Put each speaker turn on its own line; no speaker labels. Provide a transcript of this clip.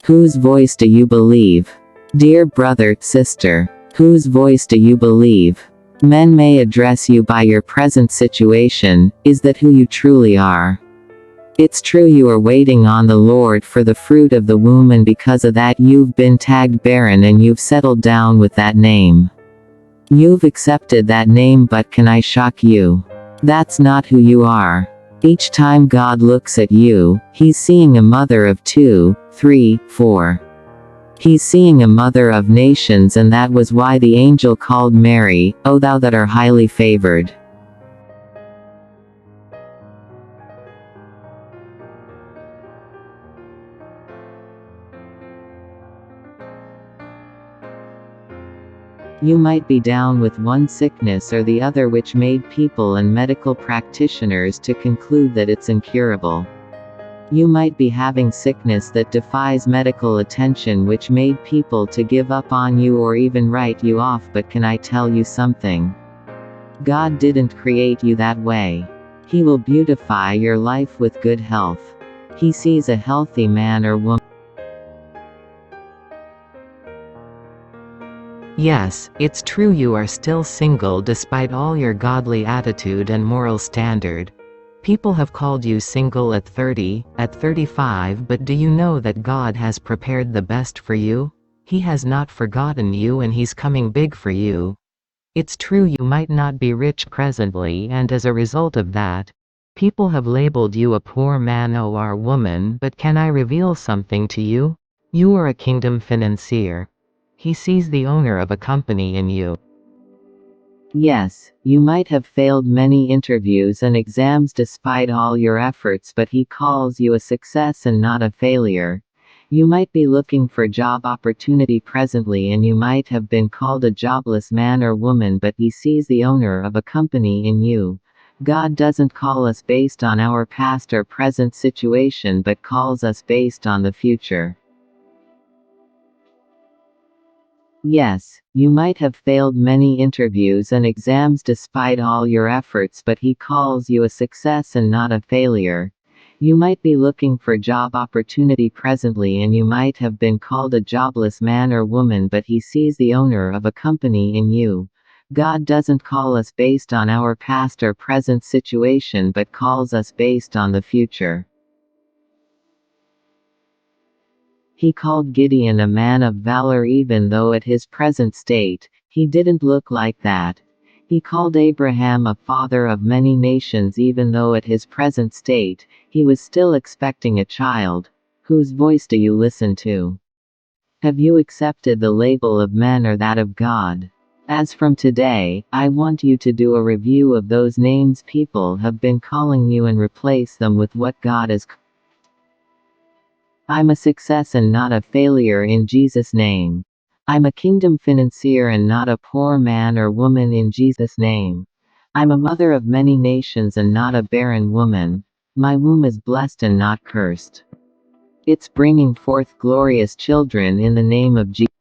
Whose voice do you believe? Dear brother, sister, whose voice do you believe? Men may address you by your present situation. Is that who you truly are? It's true you are waiting on the Lord for the fruit of the womb, and because of that you've been tagged barren and you've settled down with that name. You've accepted that name, but can I shock you? That's not who you are. Each time God looks at you, He's seeing a mother of 2, 3, 4. He's seeing a mother of nations, and that was why the angel called Mary, "O thou that are highly favored." You might be down with one sickness or the other, which made people and medical practitioners to conclude that it's incurable. You might be having sickness that defies medical attention, which made people to give up on you or even write you off, but can I tell you something? God didn't create you that way. He will beautify your life with good health. He sees a healthy man or woman.
Yes, it's true you are still single despite all your godly attitude and moral standard. People have called you single at 30, at 35, but do you know that God has prepared the best for you? He has not forgotten you, and He's coming big for you. It's true you might not be rich presently, and as a result of that, people have labeled you a poor man or woman, but can I reveal something to you? You are a kingdom financier. He sees the owner of a company in you.
Yes, you might have failed many interviews and exams despite all your efforts, but He calls you a success and not a failure. You might be looking for job opportunity presently, and you might have been called a jobless man or woman, but He sees the owner of a company in you. God doesn't call us based on our past or present situation, but calls us based on the future. Yes, you might have failed many interviews and exams despite all your efforts, but He calls you a success and not a failure. You might be looking for job opportunity presently, and you might have been called a jobless man or woman, but He sees the owner of a company in you. God doesn't call us based on our past or present situation, but calls us based on the future. He called Gideon a man of valor even though at his present state, he didn't look like that. He called Abraham a father of many nations even though at his present state, he was still expecting a child. Whose voice do you listen to? Have you accepted the label of men or that of God? As from today, I want you to do a review of those names people have been calling you and replace them with what God is. I'm a success and not a failure in Jesus' name. I'm a kingdom financier and not a poor man or woman in Jesus' name. I'm a mother of many nations and not a barren woman. My womb is blessed and not cursed. It's bringing forth glorious children in the name of Jesus.